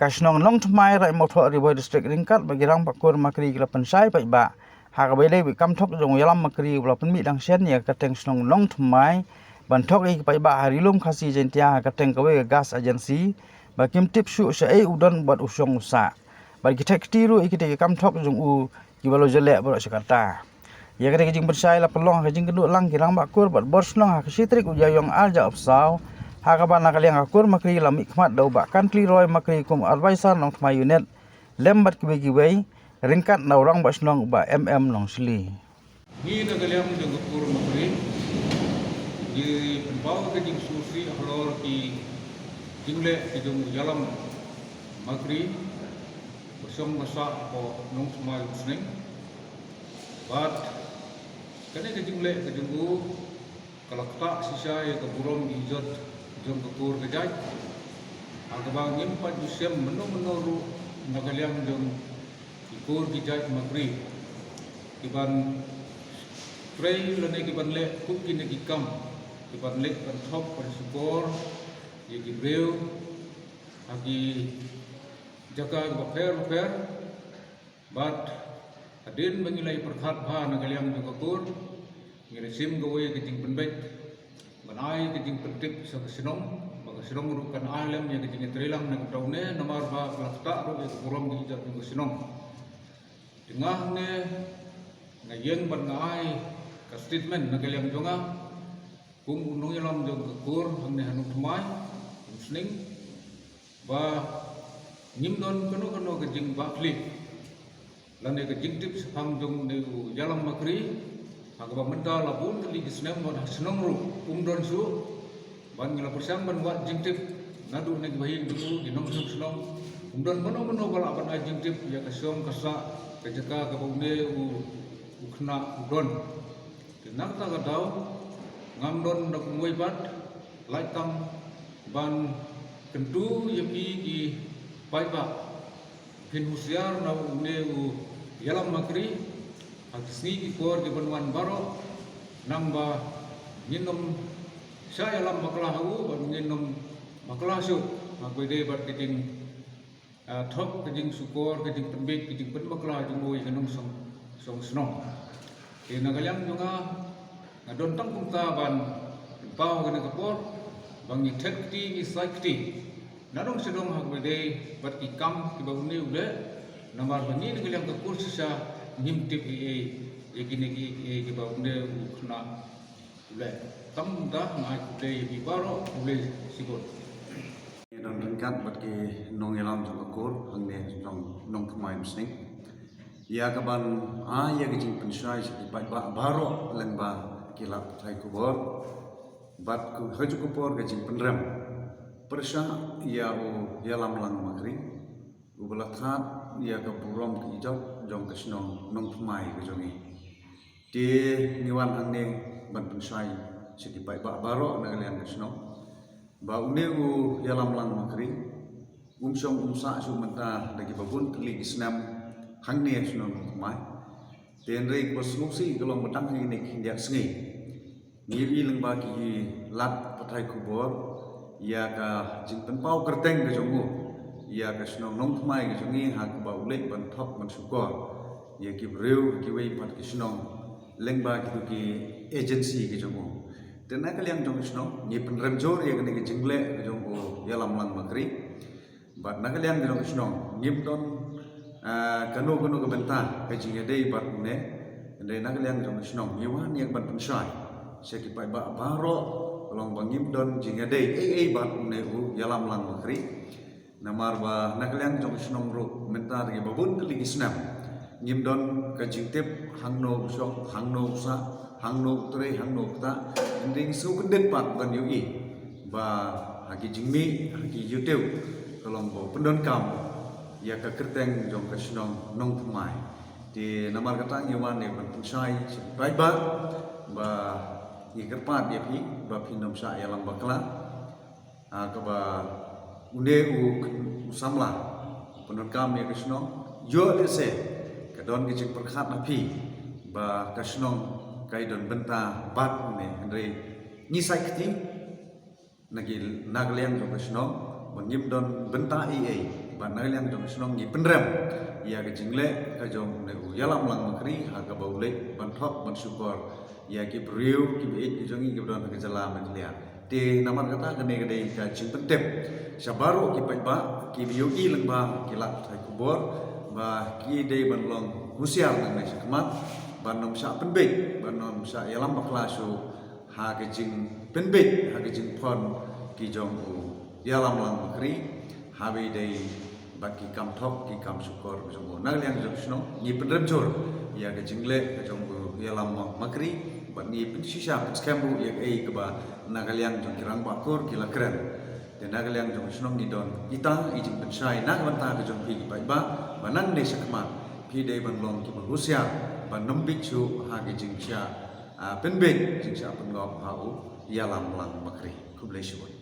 kasnong long thmai rai motho riboy district ringkat bagi rang pakur makri gila pensai pai ba ha bai le kam thok jong yalam makri bla pen mi dang sen ya kateng snong long thmai ban thok i pai ba harilum khasi jentia kateng kawe gas agency ba kim tip shu sai udon bat usong usa ba ki tek tiru ikite kam thok jong u gibalo jele bro sekata ya kata kejing bersai la pelong kejing keduk lang kirang bakur bat borsnong ha kesitrik ujayong arja opsau hakaban nakaliang akur makri lam ikmat dau ba country roy makri kum advisor nong thmai unit lembat kiwe ringkat na orang basnong ba long sli ni nakaliang jong akur makri di pembau kejing susi ahlor ki jingle kejong yalam makri bersong masa ko nong thmai usning bat kene kejingle kejong kalau tak sisa ya keburung dijot jom kekur kejai agak ngimpat usiam menu nakaliang jom ikur kejai makri kiban tray lene kiban le kukin kikam kiban le kan top kan sukor ye gibreu agi jaga baper bat adin mengilai perkhat bha nakaliang jom kekur ngiresim gawe kejing penbet banai kejing pentip sa kasinong magasinong rukan alam yang kejing trilang nang daune namar ba lakta ro ke kurom gi jat ng kasinong tengah ne ngayeng ban ngai ka statement nagalyang jonga kum unung yalam jong kekur hangne hanu thmai musning ba nimdon kono kejing bakli lane kejing tip hang jong ne yalam makri agak mental labun kali kisnem ban senong ru umdon su ban ngila persang ban wat jingtip nadu nek bahin dulu ginong senong umdon mano bala ban jingtip ya kasom kasa kejaka ka baune u khna udon tinak ta gadau ngamdon dak ngoi bat laitam ban kentu yemi ki paiba pin husiar na une u yalam makri Agisni ikor di Benuan Baro namba nginom saya lam maklahu ban nginom maklasu magwede bat kejing thok kejing sukor kejing penbit kejing pen maklah jumoi kanong song snong e nagalyang junga ngadon tang kumta ban pau kana kapor bangi thekti ni sakti nadong sedong magwede bat ikam kibaune ule namar bangi nagalyang kapur sisa ngimtip gini ki baunde ukna ule tam dah ngai kule bi baro ule sikot dan ringkat bat ki nong yalam jong akur hangne jong nong thmai msning ya kaban ya ki pensai si bai ba baro lengba kilap thai kubor bat ku haju kupor ke jing penrem persha ya o yalam lang makri ubalathat ya ke burom ki jot jong kesnong nong thmai ke jongi di niwan hangne ban pensai sidi pai ba baro na lian kesnong ba une u yalam lang makri umsong umsa su menta dagi babun kli isnam hangne snong thmai ten rei ko slusi kolong metang ni kindia sngi ngiri lengba ki lat pathai kubor ya ka jing penpau kerteng ke jongu ya kasnong nong thmai ke jongi ha ba ulek ban thok ban sukor ya ki breu ki wei pat kisnong lengba ki agency ke jongu tena kalian jong kisnong ni penrem jor ya ke jingle ke jongu ya lam lang makri bat na kalian jong kisnong ngim don kanu ke benta ke jinge dei bat ne dei na kalian jong kisnong yiwan yang ban pensai seki pai ba baro long bangim don jinge dei bat ne u ya lam lang makri namar ba nakalian jong snong ro mentar ge babun kali isnam ngimdon ka jingtip hangno sok hangno sa hangno tre hangno ta ending su kendet pat ban yui ba hagi jingmi hagi youtube kolong bo pendon kam ya ka kerteng jong ka snong nong thmai di namar kata ngiwan ne ban pensai bai ba ni kerpat ya pi ba pinom sa ya lam bakla ka ba une usamla penon kami kesnong yo dese kadon kecik perkhat napi ba kesnong kai don benta bat ne andre ngisai kti nagi nagliang jo kesnong bangim don benta ban nagaliang jong snong ni penrem ya ke jingle ka jong ne u yalam lang makri ha ka baule ban thok ban syukur ya ki briu ki be ki jong ki don ka jala maklia te naman kata gane gane ka jing pentep sabaru ki ba ki biyogi lang ba ki lak thai kubor ba ki de ban long husial nang ne sakmat ban nom sa penbe ban nom sa yalam baklasu ha ke jing penbe ha ke jing pon ki jong u yalam lang makri habi dei baki kam thok ki kam syukur jong nang liang jong sno ni penrem jor ya ke jingle ke jong yalam makri ban ni pen sisa pen skambu ya ei ke ba nagaliang jong kirang bakur kila keren dan nagaliang jong sno ni don ita ijing pen sai nak banta ke jong pi bai ba banan ne sakma pi dei ban long ki bagusia ban nombik chu ha ke jing sha penbe jing sha pen ngop ha u yalam lang makri kublai syukur